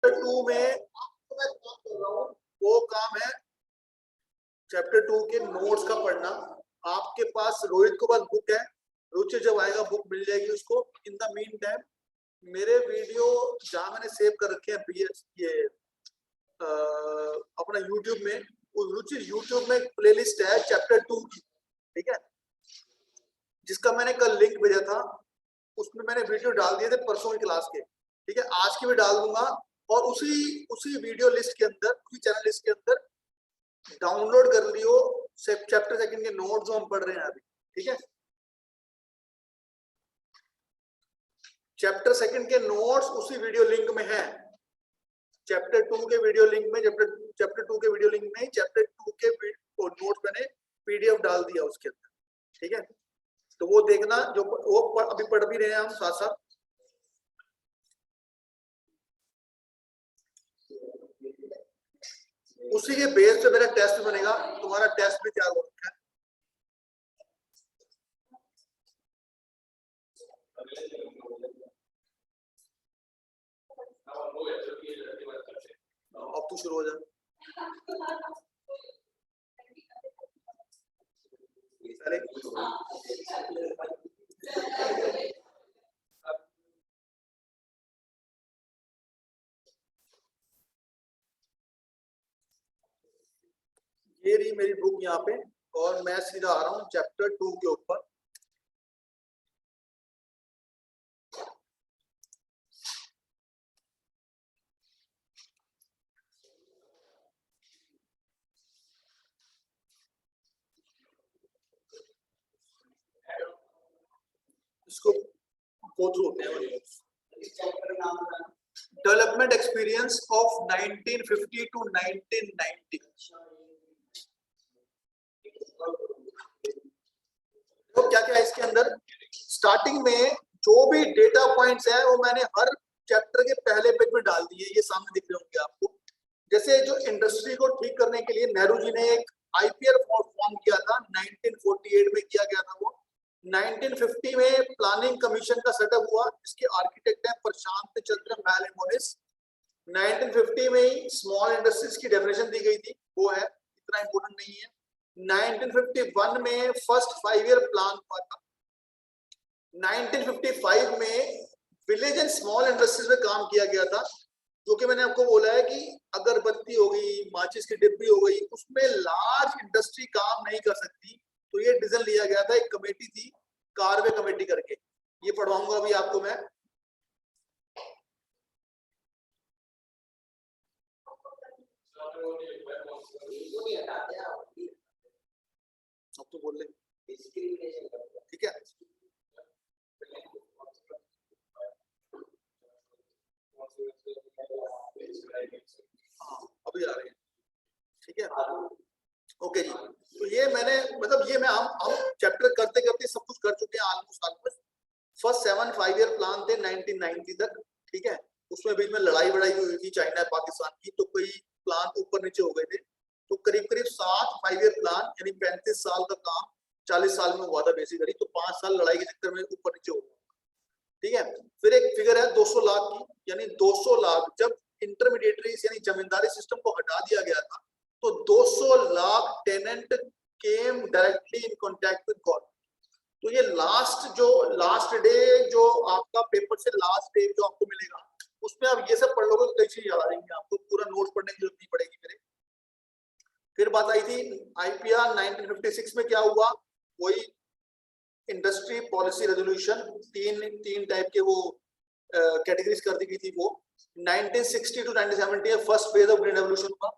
Chapter 2 में मैं काम कर रहा हूँ, वो काम है चैप्टर 2 के नोट्स का पढ़ना। आपके पास रोहित के पास बुक है, रुचि जब आएगा बुक मिल जाएगी उसको। इन द मीन टाइम मेरे वीडियो जहाँ मैंने सेव कर रखे हैं ये अपना यूट्यूब में, उस रुचि यूट्यूब में एक प्लेलिस्ट है चैप्टर 2 की, ठीक है, जिसका मैंने कल लिंक भेजा था। उसमें मैंने वीडियो डाल दिए थे परसों की क्लास के, ठीक है, आज की भी डाल दूंगा। और उसी वीडियो लिस्ट के अंदर, उसी चैनल लिस्ट के अंदर डाउनलोड कर लियो चैप्टर सेकंड के नोट जो हम पढ़ रहे हैं अभी, ठीक है। चैप्टर सेकंड के नोट्स उसी वीडियो लिंक में है। चैप्टर 2 के वीडियो लिंक में, चैप्टर 2 के वीडियो लिंक में चैप्टर 2 के नोट्स मैंने पीडीएफ डाल दिया उसके अंदर, ठीक है। तो वो देखना, जो वो अभी पढ़ भी रहे हैं हम साथ साथ। उसी के बेस पे मेरा टेस्ट बनेगा, तुम्हारा टेस्ट भी तैयार हो रखा है। अब तू शुरू हो जा। ये रही मेरी बुक यहाँ पे, और मैं सीधा आ रहा हूँ चैप्टर 2 के ऊपर। इसको गो थ्रू होते हैं। Development experience of 1950 to 1990। तो क्या क्या है इसके अंदर? स्टार्टिंग में जो भी डेटा पॉइंट्स हैं वो मैंने हर चैप्टर के पहले पेज में डाल दिए, ये सामने दिख रहे होंगे आपको। जैसे जो इंडस्ट्री को ठीक करने के लिए नेहरू जी ने एक आईपीआर फॉर्म किया था, 1948 में किया गया था वो। 1950 में प्लानिंग कमीशन का सेटअप हुआ, जिसके आर्किटेक्ट हैं प्रशांत चंद्र मैलेमोनिस। 1950 में ही स्मॉल इंडस्ट्रीज की डेफिनेशन दी गई थी, वो है, इतना इंपोर्टेंट नहीं है। 1951 में फर्स्ट 5 ईयर प्लान हुआ था। 1955 में विलेज एंड स्मॉल इंडस्ट्रीज में काम किया गया था, जो कि मैंने आपको बोला है कि अगरबत्ती हो गई, माचिस की डिब्बी हो गई, उसमें लार्ज इंडस्ट्री काम नहीं कर सकती। तो ये डिसीजन लिया गया था, एक कमेटी थी कार्वे कमेटी करके, ये पढ़वाऊंगा अभी आपको मैं। अब तो बोल ले, ठीक है। हाँ अभी आ रहे हैं, ठीक है, ओके जी। तो ये मैंने मतलब ये मैं हम चैप्टर करते करते सब कुछ कर चुके हैं ऑलमोस्ट। फर्स्ट 7 5 ईयर प्लान थे 1990 तक, ठीक है। उसमें बीच में लड़ाई हुई थी चाइना पाकिस्तान की, तो कोई प्लान ऊपर नीचे हो गए थे। तो करीब 7 5 ईयर प्लान, यानी 35 साल का काम 40 साल में हुआ था बेसिकली। तो 5 साल लड़ाई के चक्कर में ऊपर नीचे हो गया, ठीक है। फिर एक फिगर है 200 लाख की, यानी 200 लाख जब इंटरमीडिएटरीज यानी जमींदारी सिस्टम को हटा दिया गया था, तो 200 lakh tenant came directly in contact with government. तो ये लास्ट डे जो आपका पेपर से लास्ट डे जो आपको मिलेगा, उसमें आप ये सब पढ़ लोगे तो कई चीज याद आ जाएंगी आपको, पूरा नोट्स पढ़ने की जरूरत नहीं पड़ेगी मेरे। फिर बात आई थी आईपीआर 1956 में क्या हुआ, वही इंडस्ट्री पॉलिसी रेजोल्यूशन, तीन टाइप के वो कैटेगरीज कर दी गई थी वो। 1960 to 1970 first phase of green revolution हुआ।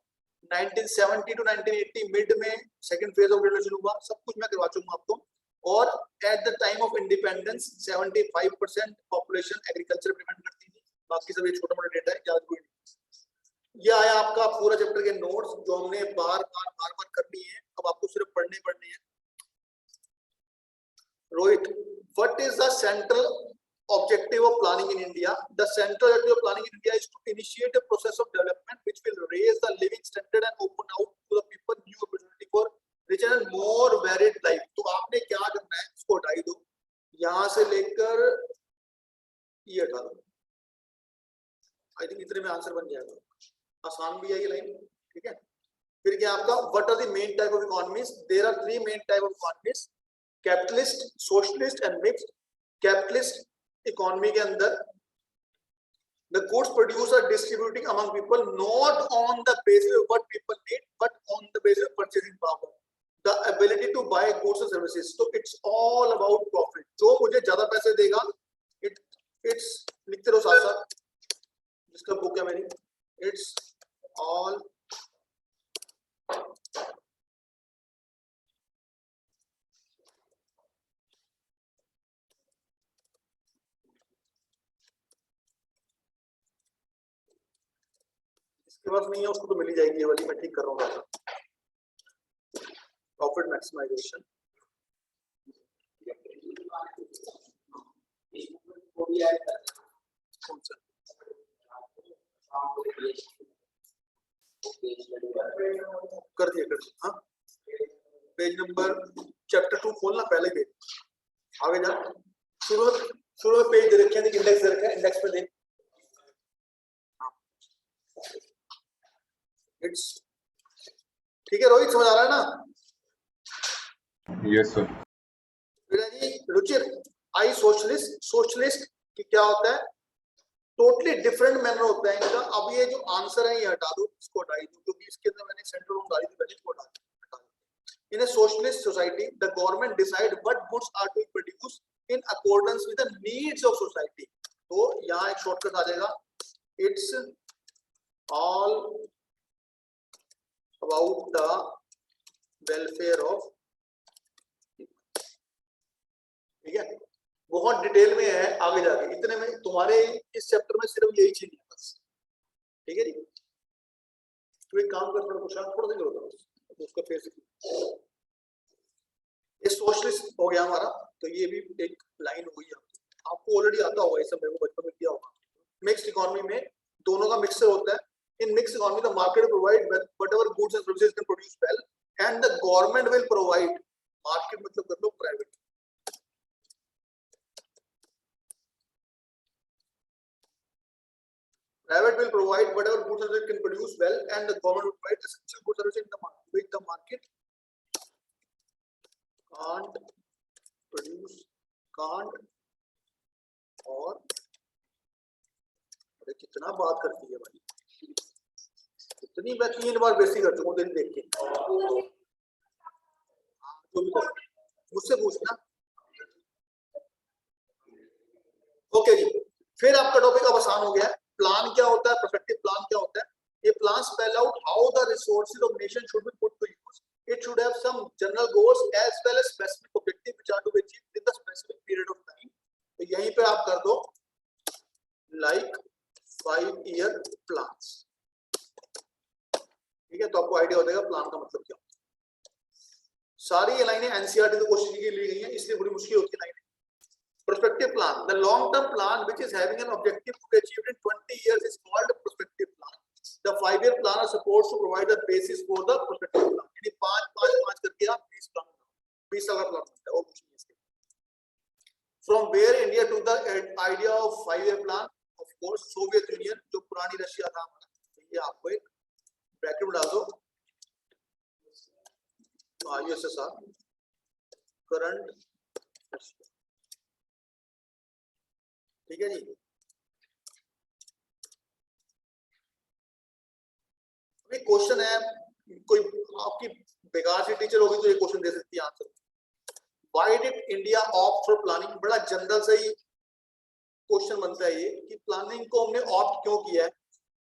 1970 टू 1980 मिड में second phase of green revolution हुआ। सब कुछ मैं करवा चूंगा आपको। और at the time of independence 75% population agriculture depend करती थी। बाकी सब ये छोटा मोटा डेटा है, ज्यादा कोई नहीं। ये आया आपका पूरा चैप्टर के नोट्स, जो हमने बार बार करनी है, अब आपको सिर्फ पढ़ने हैं। Rohit, what is the central objective of planning in India? The central objective of planning in India is to initiate a process of development which will raise the living standard and open out to the people new opportunity for richer and more varied life. तो आपने क्या करना है, इसको हटा ही दो, यहाँ से लेकर ये हटा दो। आई थिंक इतने में आंसर बन जाएगा। जाएगा, आसान भी है ये लाइन, ठीक है। फिर क्या आपका, what are the main type of economies, there are 3 main type of economies, capitalist, socialist and mixed. Capitalist economy के अंदर the goods produced are distributing among people not on the basis of what people need but on the basis of purchasing power, the ability to buy goods and services. So it's all about profit. जो मुझे ज्यादा पैसे देगा, it's लिखते रहो साथ साथ, जिसका बुक है मेरी, it's all इसके पास नहीं है उसको तो मिल ही जाएगी, ये वाली मैं ठीक कर रहा हूँ। प्रॉफिट मैक्सिमाइजेशन, कौन सा कर दिया, हाँ पेज नंबर चैप्टर 2 खोलना, पहले पेज आगे जा, शुरू में पेज दे रखे हैं, इंडेक्स दे रखा है, इंडेक्स पे देख, इट्स ठीक है। रोहित समझ आ रहा है ना? Yes sir. फिर है जी रुचिर, आई सोशलिस्ट, सोशलिस्ट की क्या होता है, टोटली डिफरेंट मैनर होता है इनका। अब ये जो आंसर है ये हटा दो, इसको हटा दो, क्योंकि इसके अंदर मैंने सेंट्रल रूम डाली थी पहले, इसको हटा दो। In a socialist society the government decide what goods are to produce in accordance with the needs of society. तो यहाँ एक शॉर्टकट आ जाएगा, it's all about the welfare of, ठीक है। बहुत डिटेल में है आगे जाके, इतने में तुम्हारे इस चैप्टर में सिर्फ यही चीज है बस, ठीक है जी। तो एक काम करना, कुछ थोड़ा सा करो तो उसका फेस, ये सोशलिस्ट हो गया हमारा, तो ये भी एक लाइन हो गई आपको ऑलरेडी आता होगा, ये सब मेरे को बचपन में किया होगा। मिक्स्ड इकोनॉमी में दोनों का मिक्सर होता है। In mixed economy, the market will provide whatever goods and services can produce well, and the government will provide. Market मतलब कर लो private. Private will provide whatever goods and services can produce well, and the government will provide essential goods and services in the market, which the market can't produce, can't, और अरे कितना बात करती है भाई, इतनी मैं 3 बार बेसिक कर चुका हूँ दिन देख के, जो भी मुझसे पूछना। ओके जी, फिर आपका टॉपिक अब आसान हो गया है। प्लान क्या होता है, प्रोस्पेक्टिव प्लान क्या होता है? ये plan spell out how the resources of nation should be put to use. It should have some general goals as well as specific objective which are to be achieved in the specific period of time. तो यहीं पे आप कर दो like 5-year plans, ठीक है। तो आपको आइडिया हो जाएगा प्लान का मतलब क्या होता है। सारी ये लाइनें एनसीईआरटी के क्वेश्चन के लिए गई हैं, इसलिए बड़ी मुश्किल होती है लाइनें। Prospective plan, the long-term plan which is having an objective to be achieved in 20 years is called prospective plan. The 5-year plan is supposed to provide the basis for the prospective plan. यानी 5 करके आप 20 plan, 20 साल का plan बनता है, और कुछ नहीं है। From where India took the idea of 5-year plan, of course Soviet Union, जो पुरानी रशिया था, ये आपको एक ब्रैकेट में डाल दो, USSR, करंट रशिया, ठीक है जी। अभी क्वेश्चन है, कोई आपकी बेकार सी टीचर होगी तो ये क्वेश्चन दे सकती है answer. Why did India opt for planning? बड़ा जनरल सा ही क्वेश्चन बनता है ये कि प्लानिंग को हमने ऑप्ट क्यों किया है।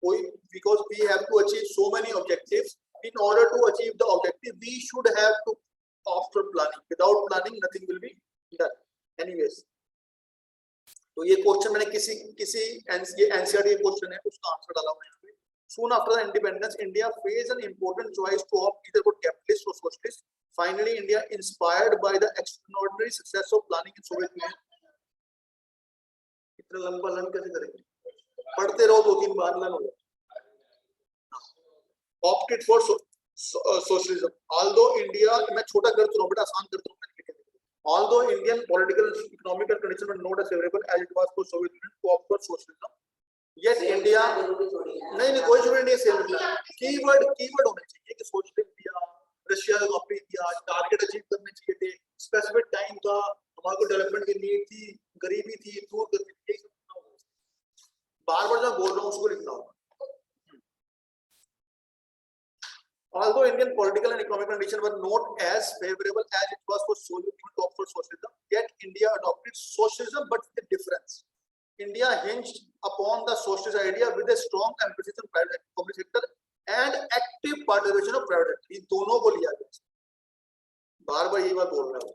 कोई because we have to achieve so many objectives, in order to achieve the objective we should have to opt for planning, without planning nothing will be done anyways. तो ये क्वेश्चन मैंने किसी एनसीईआरटी के question है, उसका answer डाला हुआ है यहाँ पे। Soon after the independence, India faced an important choice to opt either for capitalist or socialist. Finally, India, inspired by the extraordinary success of planning in Soviet Union, इतना लंबा लर्न कैसे करेंगे, पढ़ते रहो 2-3 बार लर्न हो जाए। Opted for socialism. Although India, मैं छोटा कर तो बेटा आसान करता हूँ। Although Indian political and economical conditions were not as favorable as it was for Soviet Union to opt for socialism, Yet India नहीं कोई जरूरी नहीं सेम लिखना, कीवर्ड होना चाहिए कि सोशल इंडिया, रशिया का कॉपी किया, टारगेट अचीव करने चाहिए थे, स्पेसिफिक टाइम था, हमारे को डेवलपमेंट की नीड थी, गरीबी थी, दूर करनी थी, बार-बार जो बोल रहा हूँ उसको लिखना होगा। Although Indian political and economic conditions were not as favorable as it was for Soviet to offer socialism, yet India adopted socialism, but with a difference. India hinged upon the socialist idea with a strong emphasis on private public sector and active participation of private sector. इन दोनों को लिया गया। बार-बार यही बात बोल रहा हूँ।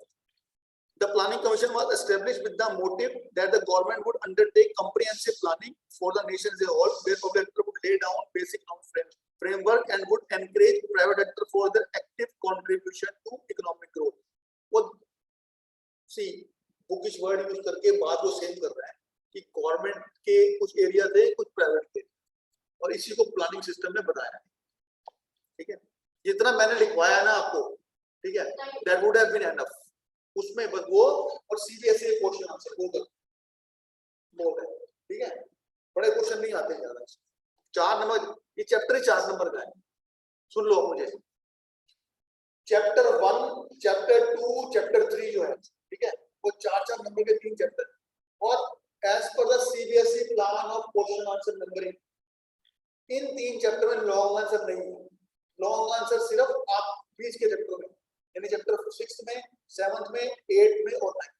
The planning commission was established with the motive that the government would undertake comprehensive planning for the nation as a whole, where public sector would lay down basic framework and would encourage private sector for their active contribution to economic growth. वो see bookish word use करके बात को same कर रहा है कि government के कुछ एरिया थे, कुछ प्राइवेट थे, और इसी को प्लानिंग सिस्टम में बताया। ठीक है, जितना मैंने लिखवाया ना आपको, ठीक है, that would have been enough. उसमें बस वो और सीबीएसई क्वेश्चन आंसर वो है। ठीक है, बड़े क्वेश्चन नहीं आते ज्यादा। 4 नंबर, ये चैप्टर ही 4 नंबर का है। सुन लो मुझे, चैप्टर 1, चैप्टर 2, चैप्टर 3 जो है, ठीक है, वो 4 नंबर के 3 चैप्टर, और as per the CBSE plan of question answer numbering, in 3 chapter में लॉन्ग आंसर नहीं है। लॉन्ग आंसर सिर्फ आप बीच के चैप्टर में, यानी चैप्टर 6 में, 7 में, 8 में और 9।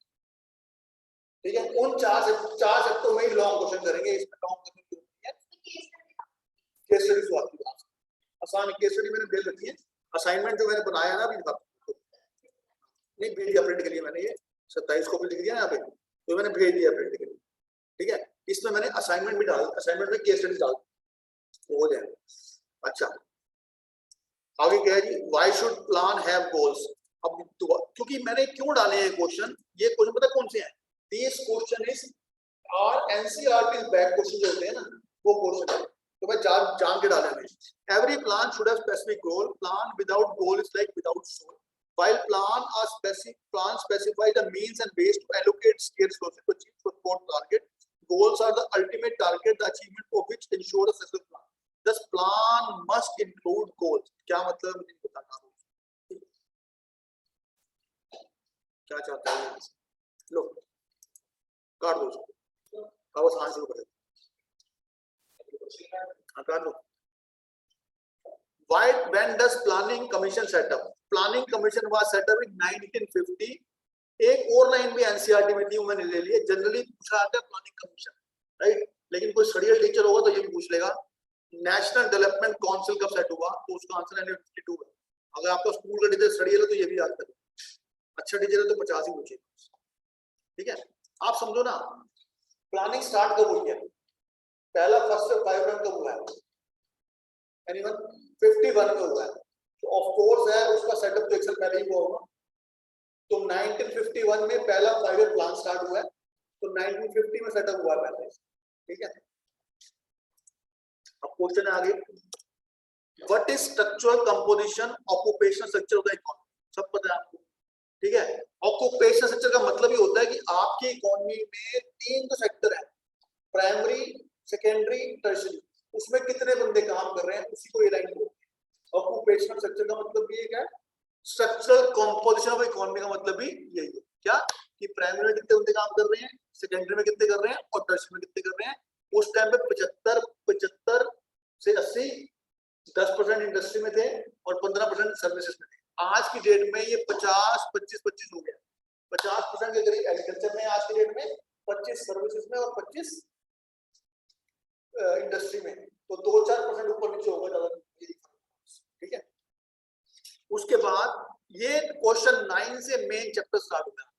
ठीक है, उन 4 चैप्टर में ही लॉन्ग क्वेश्चन करेंगे, इसमें लॉन्ग करने की जरूरत नहीं है। केस स्टडी तो आपकी बात आसान, केस स्टडी मैंने दे रखी है, असाइनमेंट जो मैंने बनाया ना अभी नहीं भेज दिया प्रिंट के लिए, मैंने ये 27 को भी लिख दिया ना यहाँ पे, तो मैंने भेज दिया प्रिंट के लिए। ठीक है, इसमें मैंने असाइनमेंट भी डाल, असाइनमेंट में केस स्टडी डाल हो जाए। अच्छा, आगे क्या है जी, why should plan have goals. अब क्योंकि मैंने क्यों डाले हैं क्वेश्चन, ये क्वेश्चन पता कौन से हैं, this question is our NCERT back question जो होते हैं ना, वो क्वेश्चन है, तो मैं जान के डाले हैं। Every plan should have specific goal, plan without goal is like without soul, while plan specify the means and ways to allocate scarce resources to achieve support target. Goals are the ultimate target, the achievement of which ensure a successful plan. Thus plan must include goals. क्या मतलब मुझे बताना है, क्या चाहता है, लो काट दो, अब आसान शुरू करें, काट दो। Why, when does planning commission set up? Planning commission was set up in 1950. एक और लाइन भी एनसीईआरटी में थी, मैंने ले ली है। जनरली पूछा जाता है प्लानिंग कमीशन, राइट, लेकिन कोई स्टडी टीचर होगा तो ये भी पूछ लेगा नेशनल डेवलपमेंट काउंसिल कब सेट हुआ, तो उसका आंसर 1952 है। अगर आपका स्कूल का टीचर स्टडी है तो ये भी याद करें, अच्छा टीचर है तो 50 ही पूछे। ठीक है, आप समझो ना, प्लानिंग स्टार्ट कब हुई है, पहला फर्स्ट 5 रन कब हुआ है, एनीवन 51 में हुआ है, तो ऑफ कोर्स है उसका सेटअप तो 1 साल पहले ही हुआ होगा। तो 1951 में पहला 5 ईयर प्लान स्टार्ट हुआ है, तो 1950 में सेटअप हुआ है पहले। ठीक है, अब क्वेश्चन है आगे, what is structural composition occupational structure of the economy, सब पता है आपको। ठीक है, ऑक्यूपेशनल स्ट्रक्चर का मतलब ये होता है कि आपकी इकोनॉमी में 3 तो सेक्टर है, प्राइमरी, सेकेंडरी, टर्शियरी, उसमें कितने बंदे काम कर रहे हैं, उसी को ये लाइन बोलते हैं। ऑक्यूपेशनल स्ट्रक्चर का मतलब ये क्या है, स्ट्रक्चरल कंपोजिशन ऑफ इकोनॉमी का मतलब भी यही है, क्या कि प्राइमरी में कितने बंदे काम कर रहे हैं, सेकेंडरी में कितने कर रहे हैं और टर्शियरी में कितने कर रहे हैं। उस टाइम पे 75 से 80 10% इंडस्ट्री में थे और 15% सर्विसेज में थे। आज की डेट में ये 50-25 हो गया, 50% के करीब एग्रीकल्चर में आज की डेट में, 25 सर्विसेज में और 25 इंडस्ट्री में, तो 2-4% ऊपर नीचे होगा ज्यादा। ठीक है, उसके बाद ये क्वेश्चन 9 से मेन चैप्टर स्टार्ट होता है।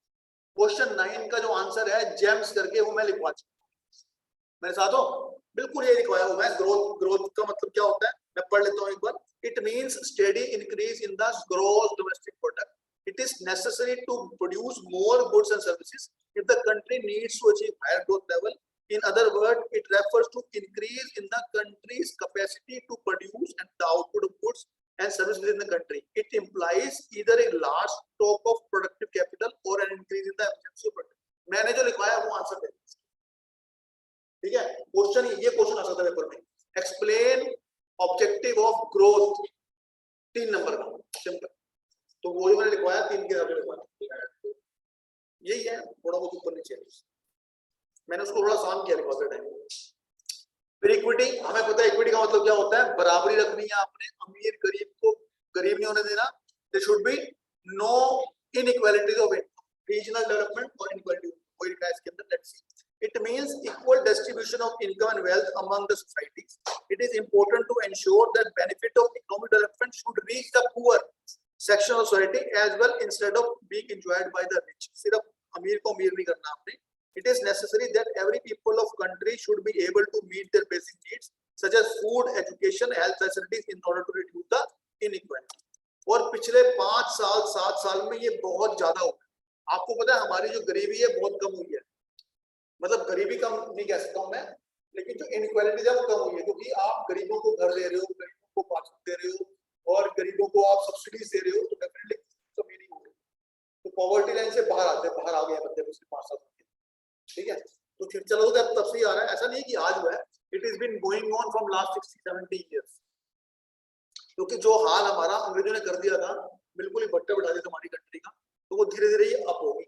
क्वेश्चन 9 का जो आंसर है जेम्स करके, वो मैं लिखवा चुका हूं, मेरे साथ हो, बिल्कुल ये लिखवाया हुआ है। ग्रोथ का मतलब क्या होता है, मैं पढ़ लेता हूं एक बार। It means steady increase in the gross domestic product, it is necessary to produce more goods and services if the country needs to achieve higher growth level. In other words, it refers to increase in the country's capacity to produce and the output of goods and services within the country. It implies either a large stock of productive capital or an increase in the efficiency of production. मैंने जो लिखवाया वो answer है। ठीक है, question ये question objective of growth 3 number का simple. तो वो ही मैंने लिखवाया 3 के आगे लिखवाया, यही है, थोड़ा बहुत ऊपर नीचे मैंने उसको थोड़ा आसान किया लिखवाते टाइम। फिर इक्विटी, हमें पता है इक्विटी का मतलब क्या होता है, बराबरी रखनी है आपने, अमीर गरीब को गरीब नहीं होने देना। There should be no inequality of regional development और इनइक्वालिटी कोई लिखा है इसके अंदर, let's see. It means equal distribution of income and wealth among the societies. It is important to ensure that benefit of economic development should reach the poor section of society as well instead of being enjoyed by the rich. सिर्फ अमीर को अमीर नहीं करना आपने। It is necessary that every people of country should be able to meet their basic needs such as food, education, health facilities in order to reduce the inequality. और पिछले 5 साल 7 साल में ये बहुत ज्यादा हो गया। आपको पता है हमारी जो गरीबी है बहुत कम हुई है, मतलब गरीबी कम नहीं कह सकता हूं मैं, लेकिन जो इनइक्वालिटी है वो कम हुई है, क्योंकि आप गरीबों को घर दे रहे हो, गरीबों को पासबुक दे रहे हो और गरीबों को आप सब्सिडीज दे रहे हो, तो डेफिनेटली कमी नहीं होगी। तो पॉवर्टी लाइन से बाहर बाहर आ गए बंदे पिछले 5 साल में, ठीक है। तो फिर चलो तब से ही आ रहा है, ऐसा नहीं कि आज हुआ है, it is been going on from last 60-70 years. क्योंकि जो हाल हमारा अंग्रेजों ने कर दिया था, बिल्कुल ही भट्टा बिठा दिया हमारी कंट्री का, तो वो धीरे धीरे ही अप होगी,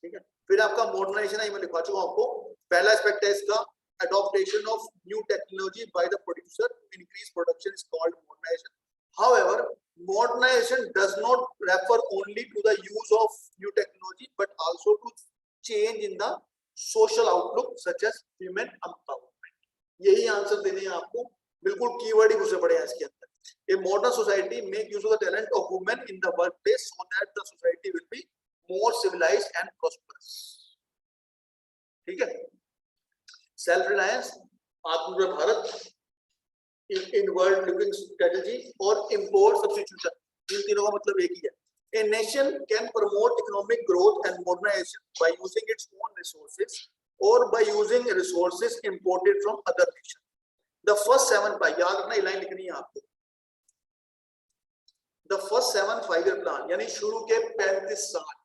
ठीक है। फिर आपका मॉडर्नाइजेशन है, मैं लिखवा चुका हूं आपको। पहला एस्पेक्ट है इसका adaptation of new technology by the producer to increase production is called modernization. However, modernization does not refer only to the use of new technology but also to change in the social outlook such as women empowerment. यही answer देने हैं आपको, बिल्कुल keyword ही घुसे पड़े हैं इसके अंदर। A modern society make use of the talent of women in the workplace so that the society will be more civilized and prosperous. ठीक है। सेल्फ रिलायंस, आत्मनिर्भर Bharat, in world living strategy और इंपोर्ट सब्स्टिट्यूशन, इन तीनों का मतलब एक ही है। A nation can promote economic growth and modernization by using its own resources or by using resources imported from other nations. The first 7 by याद रखना, ये लाइन लिखनी है आपको। The first 7 5-year plan, यानी शुरू के 35 साल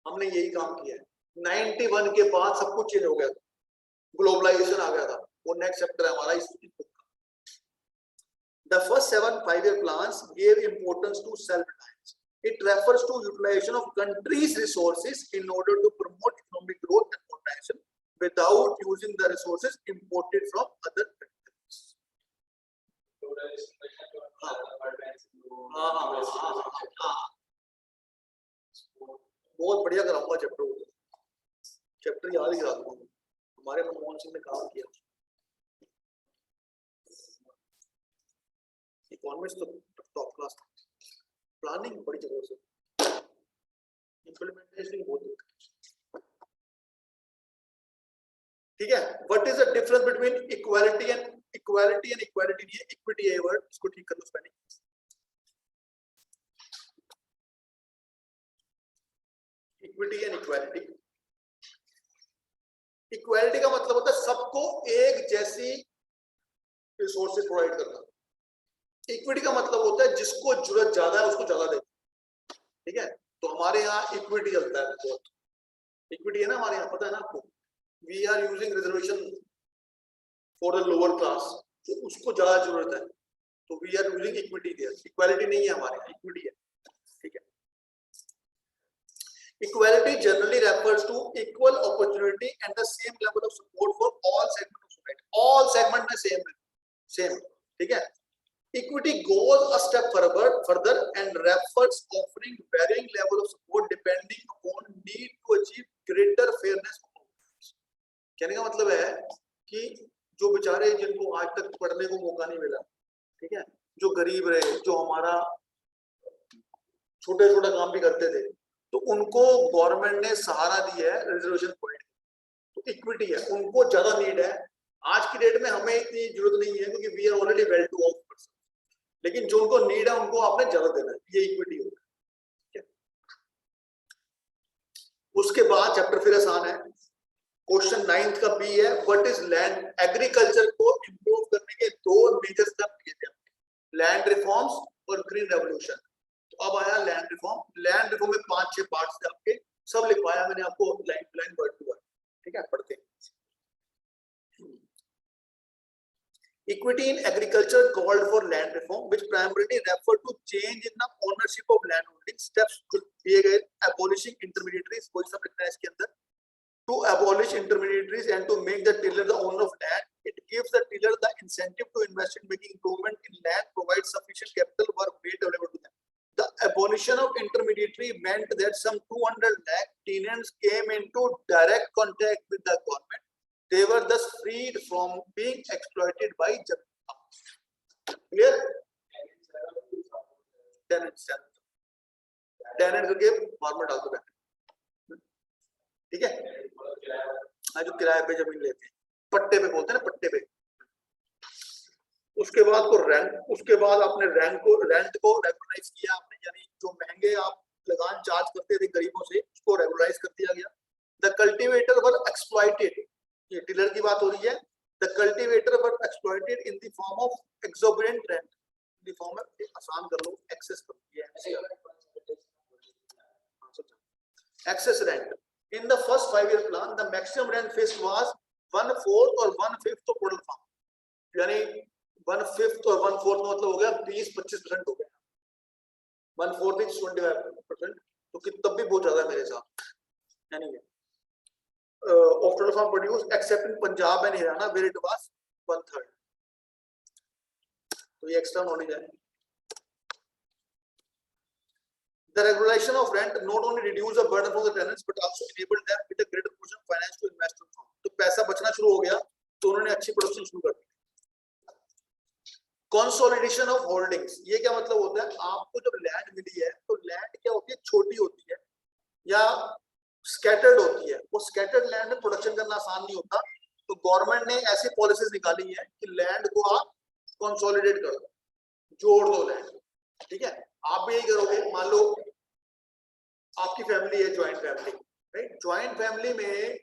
हमने यही काम किया है। 91 के बाद सब कुछ चेंज हो गया था, ग्लोबलाइजेशन आ गया था, वो नेक्स्ट चैप्टर है हमारा इस बुक का। The first 7 5-year plans gave importance to self-reliance. It refers to utilization of countries' resources in order to promote economic growth and modernization without using the resources imported from other countries. बहुत बढ़िया कराऊंगा chapter याद ही करा दूंगा। हमारे मनमोहन सिंह ने काम किया, इकोनॉमिक्स तो टॉप क्लास, प्लानिंग बड़ी जरूरत है, इंप्लीमेंटेशन बहुत। ठीक है। What is the difference between equality and equality नहीं है, इक्विटी है वर्ड, इसको ठीक कर लो spelling. Equity and equality, equality का मतलब होता है सबको एक जैसी रिसोर्सेज प्रोवाइड करना। इक्विटी का मतलब होता है जिसको जरूरत ज्यादा है उसको ज्यादा देना, ठीक है। तो हमारे यहाँ इक्विटी चलता है, बहुत इक्विटी है ना हमारे यहाँ, पता है ना आपको। We are using reservation for the lower class, तो उसको ज्यादा जरूरत है, तो we are using equity there. Equality नहीं है हमारे यहाँ, इक्विटी है, ठीक है। Equality generally refers to equal opportunity and the same level of support for all segments of society. All segment में same, ठीक है। Equity goes a step further and refers offering varying level of support depending upon need to achieve greater fairness. कहने का मतलब है कि जो बेचारे जिनको आज तक पढ़ने को मौका नहीं मिला, ठीक है, जो गरीब रहे, जो हमारा छोटे काम भी करते थे, तो उनको गवर्नमेंट ने सहारा दिया है रिजर्वेशन पॉइंट, तो इक्विटी है, उनको ज्यादा नीड है। आज की डेट में हमें इतनी जरूरत नहीं है क्योंकि we are already well to off person, लेकिन जो उनको नीड है उनको आपने ज्यादा देना है, ये इक्विटी होगा, ठीक है। उसके बाद चैप्टर फिर आसान है, क्वेश्चन 9th का बी है, व्हाट इज लैंड। एग्रीकल्चर को इंप्रूव करने के 2 मेजर स्टेप लिए थे, लैंड रिफॉर्म्स और ग्रीन रेवोल्यूशन। तो अब आया लैंड रिफॉर्म। लैंड रिफॉर्म में 5-6 पार्ट्स थे आपके, सब लिखवाया मैंने आपको लाइन वर्ड टू वर्ड, ठीक है, पढ़ते हैं। Equity in agriculture called for land reform, which primarily refer to change in the ownership of land holding. Steps दिए गए, abolishing intermediaries, कोई सब लिखना है इसके अंदर. To abolish intermediaries and to make the tiller the owner of land. It gives the tiller the incentive to invest in making improvement in land, provide sufficient capital work made available to them. The abolition of intermediary meant that some 200 lakh tenants came into direct contact with the government. They were thus freed from being exploited by Jamaica. Clear? Tenants करके format डाल दो बैठ. ठीक है? जो किराए पे जमीन लेते हैं, पट्टे पे बोलते हैं ना, पट्टे पे. उसके बाद को रेंट, उसके बाद आपने रेंट को रेगुलराइज किया आपने, यानी जो महंगे आप लगान चार्ज करते थे गरीबों से, उसको रेगुलराइज कर दिया गया. द कल्टीवेटर वर एक्सप्लॉइटेड, ये टिलर की बात हो रही है. The cultivator were exploited in the form of exorbitant rent, in the form of, आसान कर लो, एक्सेस कर दिया excess rent. In the first 5-year plan, the maximum rent fixed was 1/4 or 1/5 of total farm. यानी 1/5 और 1/4 मतलब हो गया 20-25% हो गया. 1/4 is 25%, तो कि तब भी बहुत ज्यादा है मेरे साथ. यानी of total farm produced except in Punjab and Haryana where it was 1/3. तो ये एक्स्ट्रा नॉलेज है. The regulation of rent not only reduced the burden from the tenants but also enabled them with a greater portion of finance to invest in farm. तो पैसा बचना शुरू हो गया, तो उन्होंने अच्छी प्रोडक्शन शुरू कर दी. Consolidation of holdings, ये क्या मतलब होता है? आपको जब लैंड मिली है तो लैंड क्या होती है? छोटी होती है या स्कैटर्ड होती है. वो स्कैटर्ड लैंड में प्रोडक्शन करना आसान नहीं होता, तो गवर्नमेंट ने ऐसी पॉलिसीज निकाली है कि लैंड को आप कंसोलिडेट कर दो, जोड़ दो लैंड. ठीक है? आप भी यही करोगे. मान लो आपकी फैमिली है, joint family, right? Joint family में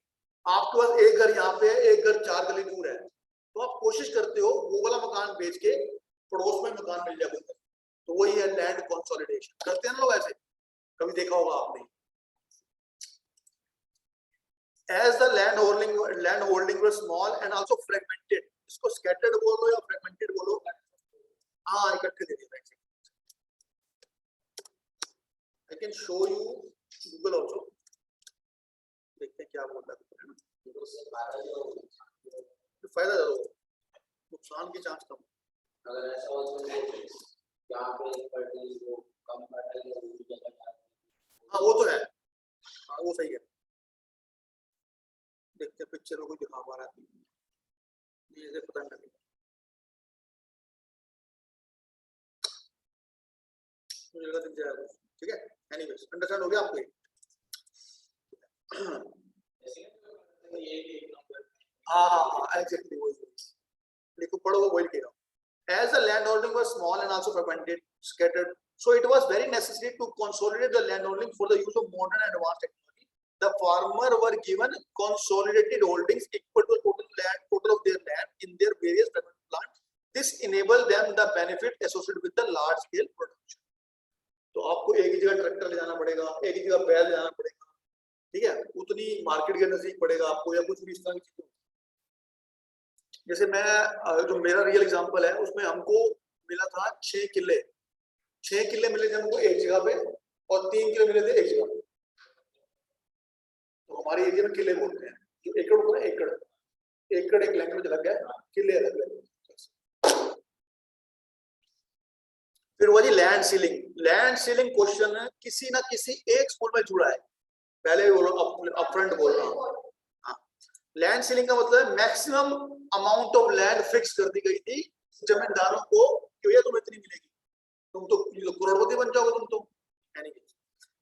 आपके पास एक घर यहाँ पे है, एक घर 4 गली दूर है, तो आप कोशिश करते हो वो वाला मकान बेच के पड़ोस में मकान मिल जाए. तो वही है लैंड कंसोलिडेशन. करते हैं ना लोग ऐसे, कभी देखा होगा आपने. As the land holding were small and also fragmented, इसको scattered बोलो या fragmented बोलो, हाँ इकट्ठे दे दिए. I can show you Google also. देखते हैं क्या बोलता है. फायदा ज्यादा हो, नुकसान की चांस कम. अगर ऐसा हो तो यहाँ पे कम हाँ वो तो है, हाँ वो सही है. देखते पिक्चरों को दिखा पा रहा है, ये पता नहीं. ठीक है? एनीवेज, अंडरस्टैंड हो गया आपको? हाँ एग्जैक्टली वही. देखो पढ़ो वही कह रहा हूँ. As the landholding was small and also fragmented, scattered, so it was very necessary to consolidate the landholding for the use of modern and advanced technology. The farmer were given consolidated holdings equal to total of their land in their various plants. This enabled them the benefit associated with the large scale production. तो आपको एक ही जगह tractor ले जाना पड़ेगा, एक ही जगह बैल ले जाना पड़ेगा. ठीक है? उतनी मार्केट के नजदीक पड़ेगा आपको, या कुछ भी इस तरह की चीजें. जैसे मैं जो मेरा रियल एग्जांपल है उसमें हमको मिला था 6 किले. 6 किले मिले थे हमको एक जगह पे और 3 किले मिले थे एक जगह पे. तो हमारे एरिया में किले बोलते हैं. जो एकड़ होता है, एकड़ एक लैंग्वेज अलग है, किले अलग है. फिर वो जी land ceiling. Land ceiling question किसी ना किसी एक स्कूल में जुड़ा है. पहले भी बोलो, अपफ्रंट बोल रहा हूँ. लैंड सीलिंग का मतलब maximum amount of land fix कर दी गई थी जमींदारों को कि भैया तुम्हें इतनी मिलेगी, तुम तो करोड़पति बन जाओगे तुम तो.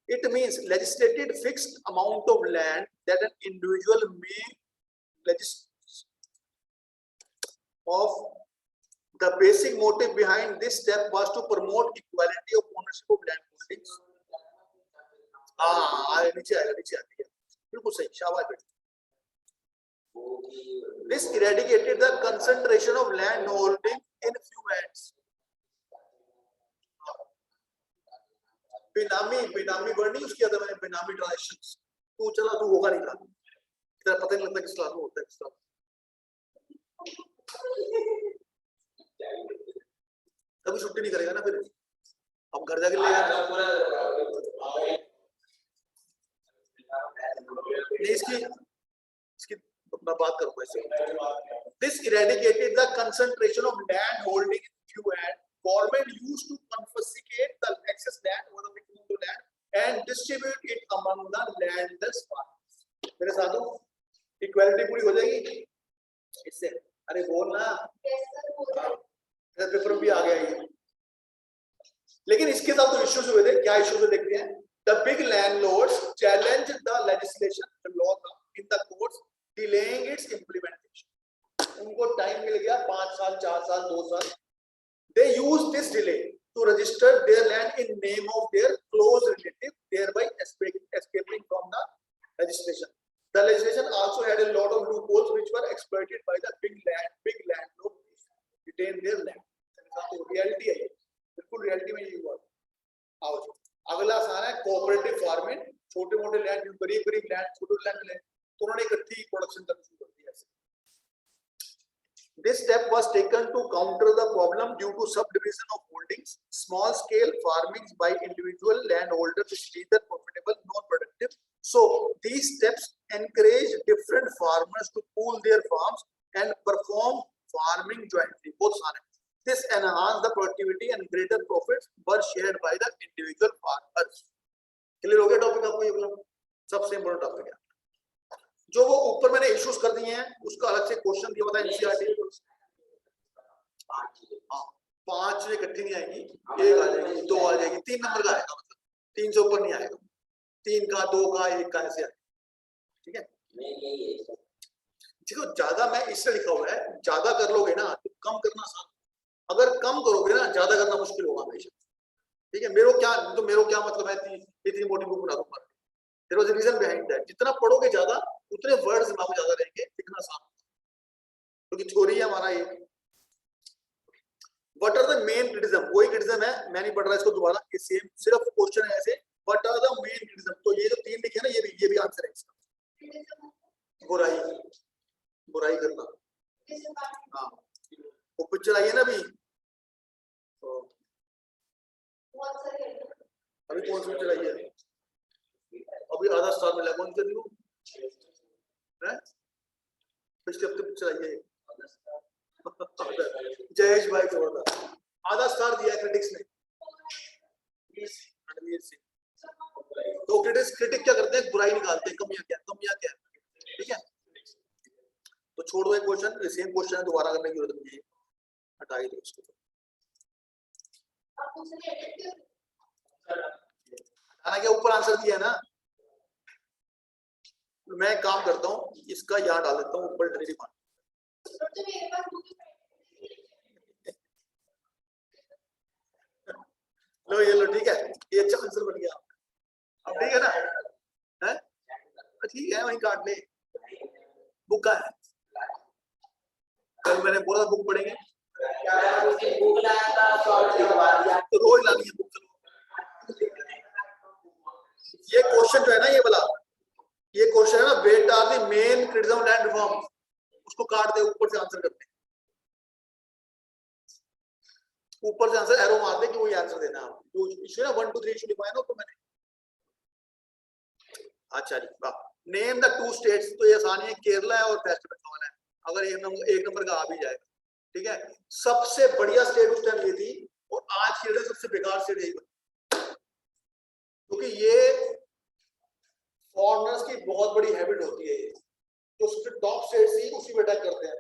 It means legislated fixed amount of land that an individual may of the basic motive behind this step was to promote equality of ownership of land holdings. नीचे आती है, बिल्कुल सही, शाबाश बेटा. This eradicated the concentration of land holding in few hands. बेनामी word नहीं use किया था मैंने, बेनामी ट्रांजैक्शंस. तू चला तू होगा नहीं था, तेरा पता नहीं लगता किस क्लास में होता है, किस क्लास. कभी छुट्टी नहीं करेगा ना, फिर अब घर जाके लेगा। नहीं, इसकी मैं बात करूंगा इससे। This eradicated the concentration of land holding in few hands. Government used to confiscate the excess land over the minimum land and distribute it among the landless farmers. मेरे साथों इक्वालिटी पूरी हो जाएगी इससे। अरे बोल ना, पेपर में भी आ गया ये। लेकिन इसके साथ तो इश्यूज हुए थे। क्या इश्यूज देखते हैं? The big landlords challenged the legislation, the law in the courts, delaying its implementation. उनको टाइम मिल गया 5 साल, 4 साल, 2 साल। They used this delay to register their land in name of their close relative, thereby escaping from the legislation. The legislation also had a lot of loopholes which were exploited by the big landlords to retain their land. तो reality है, बिल्कुल reality में ये हुआ। आओ जी, अगला आसान है कोऑपरेटिव फार्मिंग। छोटे मोटे लैंड, गरीब लैंड, छोटे लैंड मिले तो उन्होंने इकट्ठी प्रोडक्शन करना शुरू कर दिया। This step was taken to counter the problem due to subdivision of holdings. Small scale farming by individual landholders is neither profitable nor productive. So these steps encourage different farmers to pool their farms and perform farming jointly. Both sides. This enhanced the productivity and greater profits were shared by the individual farmers. Clear हो गया topic आपको? ये बोला सबसे important topic है। जो वो ऊपर मैंने इश्यूज कर दिए हैं उसका अलग से क्वेश्चन दिया होता है एनसीईआरटी। 5 इकट्ठी नहीं आएगी, 1 आ जाएगी, 2 आ जाएगी, 3 नंबर का आएगा, मतलब 3 से ऊपर नहीं आएगा। 3 का, 2 का, 1 का ऐसे आएगा। ठीक है, देखो ज्यादा मैं इससे लिखा हुआ है, ज्यादा कर लोगे ना तो कम करना आसान, अगर कम करोगे ना ज्यादा करना मुश्किल होगा हमेशा। ठीक है, मेरे क्या मतलब है इतनी मोटी बुक बना दूंगा। There was a reason behind that. जितना पढ़ोगे ज्यादा उतने वर्ड्स दिमाग में ज्यादा रहेंगे, लिखना आसान, क्योंकि थ्योरी है हमारा ये। What are the main criticism, वही क्रिटिसिज्म है, मैं नहीं पढ़ रहा इसको दोबारा, ये सेम सिर्फ क्वेश्चन है ऐसे। What are the main criticism, तो ये जो 3 लिखे ना, ये भी आंसर है इसका। बुराई करना। हाँ, वो पिक्चर आई है ना अभी कौन सी पिक्चर आई है अभी? आधा स्टार मिला, कौन सी दियो है? पिछले हफ्ते पिक्चर आई है जयेश भाई जोरदार, आधा स्टार दिया है क्रिटिक्स ने। तो क्रिटिक क्या करते हैं? बुराई निकालते हैं, कमियां क्या है। ठीक है, तो छोड़ दो एक क्वेश्चन, सेम क्वेश्चन है, दोबारा करने की जरूरत नहीं है, हटा ही दो इसको। हटाना क्या, ऊपर आंसर दिया है ना। मैं काम करता हूँ, इसका यहाँ डाल देता हूँ ऊपर डिलीट मान। लो ये लो, ठीक है, ये अच्छा आंसर बन गया। अब ठीक है ना, है ठीक है, वहीं काट ले। बुक का है, कल मैंने बोला बुक पढ़ेंगे, तो रोज लानी है बुक। ये क्वेश्चन जो है ना, ये वाला ये क्वेश्चन है ना, what are the main criticism land reform, उसको काट दे, ऊपर से आंसर करते हैं, ऊपर से आंसर एरो मार दे कि वही आंसर देना। आप जो इशू है 1 2 3 इशू लिखवाए ना, तो मैंने अच्छा जी वाह। नेम द 2 स्टेट्स, तो ये आसानी है, केरला है और वेस्ट बंगाल है, अगर एक नंबर का आ भी जाएगा। ठीक है, सबसे बढ़िया स्टेट उस टाइम ये थी, और आज की डेट सबसे बेकार स्टेट यही, क्योंकि ये फॉरेनर्स की बहुत बड़ी हैबिट होती है, जो उसके टॉप स्टेट थी उसी पे अटैक करते हैं।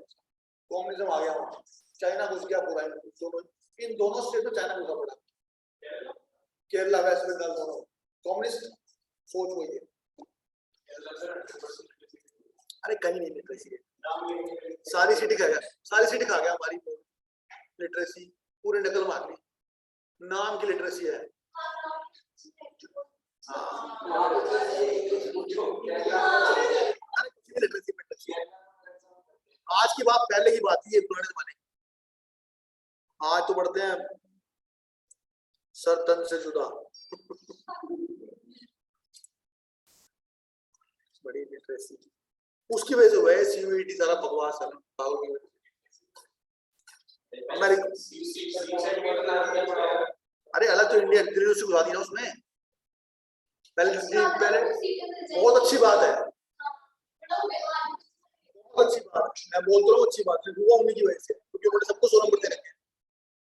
कम्युनिज्म आ गया वहां, चाइना घुस गया पूरा, इन दोनों स्टेट में चाइना घुसा पड़ा, केरला वेस्ट बंगाल दोनों कम्युनिस्ट सोच हुई है। अरे कहीं नहीं लिटरेसी, सारी सिटी खा गया हमारी लिटरेसी, पूरे नकल मार ली, नाम की लिटरेसी है। आज की बात, पहले की बात है, पुराने जमाने की। आज तो बढ़ते हैं सर तन से जुदा। बड़ी लिटरेसी उसकी वजह से हुआ है, सीयूईटी सारा बकवास है। अरे अलग तो इंडियन ग्रेजुएशन घुसा दी ना उसमें पहले बहुत अच्छी बात है, बहुत अच्छी बात, मैं बोलता हूँ अच्छी बात है, हुआ उन्हीं की वजह से, क्योंकि उन्होंने सबको 100 नंबर दे रखे हैं,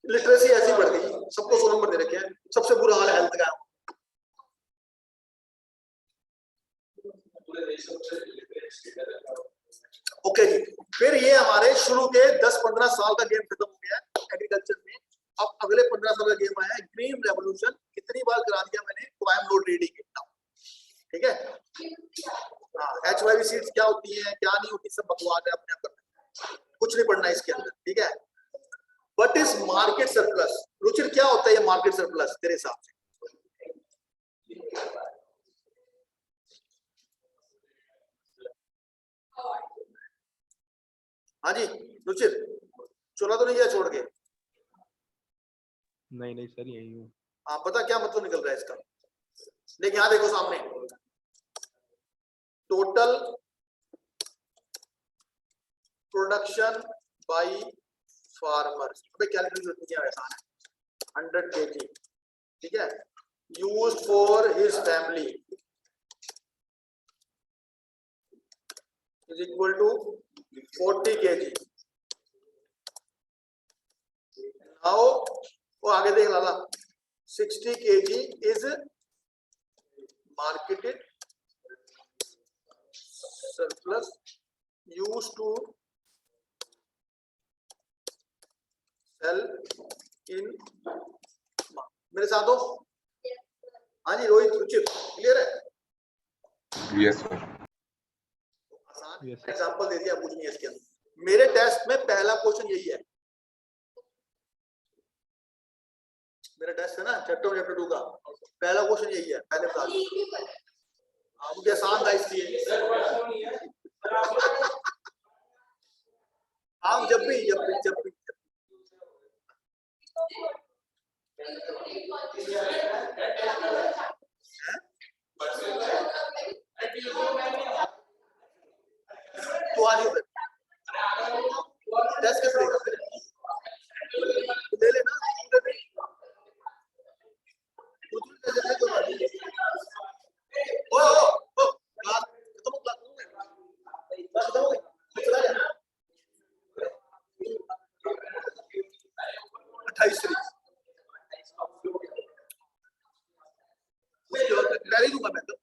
लिटरेसी ऐसी बढ़ गई, सबको 100 नंबर दे रखे हैं, सबसे बुरा हाल है हेल्थ का। ओके जी, फिर ये हमारे शुरू के 10-15 साल का गेम खत्म हो गया एग्रीकल्चर में। अब अगले 15 साल का गेम आया है ग्रीन रेवोल्यूशन। कितनी बार करा दिया मैंने, तो I am not reading it now, ठीक है। हाँ, HYV सीड्स क्या होती है क्या नहीं होती सब बकवास है, अपने आप करना, कुछ नहीं पढ़ना इसके अंदर, ठीक है। What is market surplus? Ruchir क्या होता है ये मार्केट सरप्लस तेरे हिसाब से? हाँ जी रुचिर, चोला तो नहीं गया छोड़ के? नहीं सर यही हूँ। हाँ पता क्या मतलब निकल रहा है इसका? देखिए यहाँ देखो सामने, टोटल प्रोडक्शन बाय फार्मर्स, अबे कैलकुलेट किया आसान है, 100 kg, ठीक है, used for his family is equal to 40 kg। Now वो आगे देख लाला, 60 kg is marketed surplus used to sell in, मेरे साथ हो? हाँ जी रोहित रुचिर क्लियर है? Yes sir. आसान एग्जांपल दे दिया, कुछ नहीं है इसके अंदर। मेरे टेस्ट में पहला क्वेश्चन यही है, मेरा टेस्ट है ना चैप्टर 2 का, पहला क्वेश्चन यही है, पहले बता दो। हाँ मुझे आसान था इसलिए। हाँ जब भी तो आज टेस्ट कैसे लेगा फिर? ले लेना दूंगा मैं तो,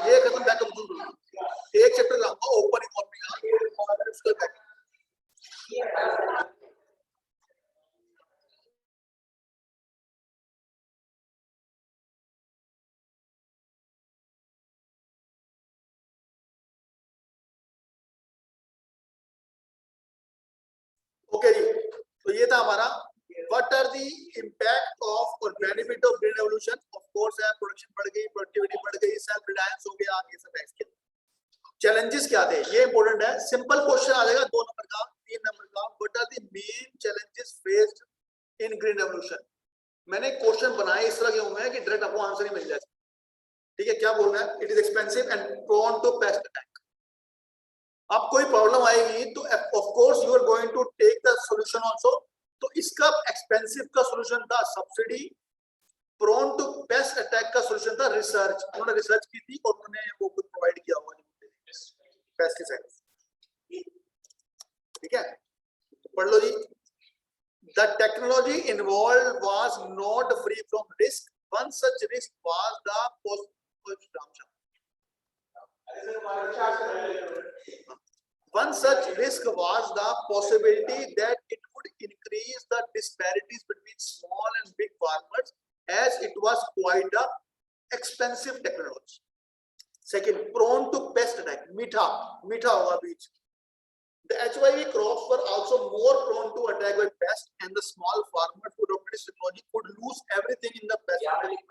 ये खत्म बैकअप दूंगा, एक चैप्टर लाऊंगा ओपन इकोनॉमी का, उसका बैकअप। ओके जी, तो ये था हमारा what are the impact of और benefit of green revolution. Of course है प्रोडक्शन बढ़ गई, प्रोडक्टिविटी बढ़ गई, सेल्फ रिलायंस हो गया, ये सब है इसके। चैलेंजेस क्या थे ये इंपॉर्टेंट है, सिंपल क्वेश्चन आ जाएगा 2 नंबर का 3 नंबर का, what are the main challenges faced in green revolution. मैंने क्वेश्चन बनाए इस तरह के हुए हैं कि डायरेक्ट आपको आंसर ही मिल जाए, ठीक है। क्या बोल रहा है? It is expensive and prone to pest attack. अब कोई प्रॉब्लम आएगी तो of course you are going to take the solution also. तो इसका एक्सपेंसिव का सॉल्यूशन था subsidy, prone to pest attack का सॉल्यूशन था रिसर्च। उन्होंने रिसर्च की थी और उन्होंने वो कुछ प्रोवाइड किया हुआ पेस्टिसाइड्स, ठीक है। पढ़ लो जी। The technology involve was not free from risk, one such risk was the One such risk was the possibility that it would increase the disparities between small and big farmers, as it was quite a expensive technology. Second, prone to pest attack. मीठा होगा बीज. The HYV crops were also more prone to attack by pests, and the small farmers who adopted this technology could lose everything in the pest attack.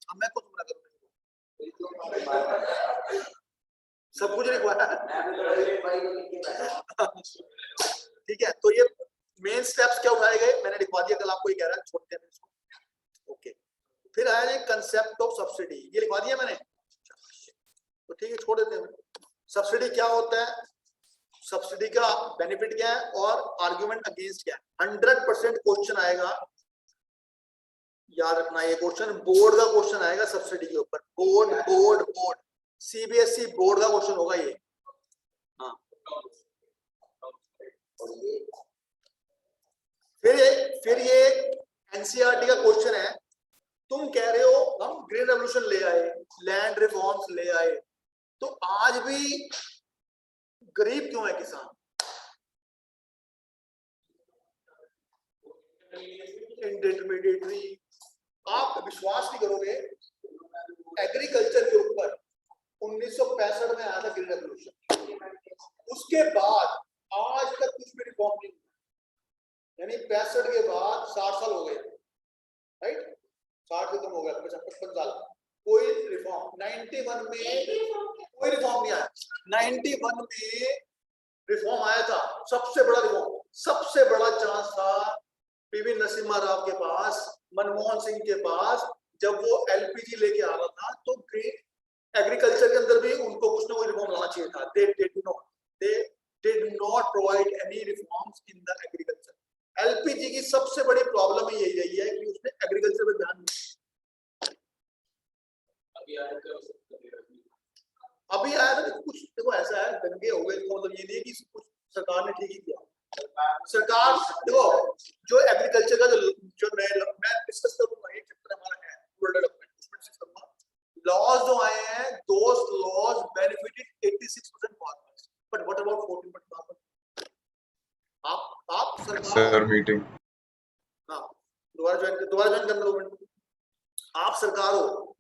अब मैं कुछ ना करूँ, सब कुछ लिखवाया, ठीक है। तो ये मेन स्टेप्स क्या उठाए गए मैंने लिखवा दिया, कल आपको ये कह रहा है छोड़ते हैं इसको, ओके। फिर आया ये कंसेप्ट ऑफ सब्सिडी, ये लिखवा दिया मैंने, तो ठीक है छोड़ देते हैं। सब्सिडी क्या होता है? सब्सिडी का बेनिफिट क्या है और आर्गुमेंट अगेंस्ट क्या है। 100% क्वेश्चन आएगा, याद रखना ये क्वेश्चन बोर्ड का क्वेश्चन आएगा सब्सिडी के ऊपर। बोर्ड सीबीएसई बोर्ड का क्वेश्चन होगा ये। हाँ फिर ये एनसीईआरटी का क्वेश्चन है। तुम कह रहे हो हम ग्रीन रेवोल्यूशन ले आए, लैंड रिफॉर्म्स ले आए, तो आज भी गरीब क्यों है किसान? इंटरमीडिएटरी, आप विश्वास नहीं करोगे, एग्रीकल्चर के ऊपर 1965 में आया था ग्रीन रेवोल्यूशन, उसके बाद आज तक कुछ भी रिफॉर्म नहीं हुआ। यानी 65 के बाद 60 साल हो गए, राइट, 60 से कम हो गया, 55 साल, कोई रिफॉर्म। 91 में कोई रिफॉर्म नहीं आया। 91 में रिफॉर्म आया था, सबसे बड़ा रिफॉर्म, सबसे बड़ा चांस था पीवी नरसिम्हा राव के पास, मनमोहन सिंह के पास, जब वो एलपीजी लेके आ रहा था, तो ग्रीन एग्रीकल्चर के अंदर भी उनको कुछ ना कुछ रिफॉर्म लाना चाहिए था। they did not provide any reforms in the agriculture. LPG की सबसे बड़ी प्रॉब्लम ही यही रही है कि उसने एग्रीकल्चर पे ध्यान नहीं। अभी आया था कुछ, देखो ऐसा है, दंगे हो गए, मतलब ये नहीं कि कुछ सरकार ने ठीक ही किया। सरकार देखो, जो एग्रीकल्चर का जो मैं डिस्कस करूंगा, एक चैप्टर हमारा है रूरल डेवलपमेंट, उसमें डिस्कस करूंगा। लॉज जो आए हैं, those laws benefited 86% farmers, but what about 14% farmers? आप सर मीटिंग, हाँ दोबारा ज्वाइन करना लोग। आप सरकार हो,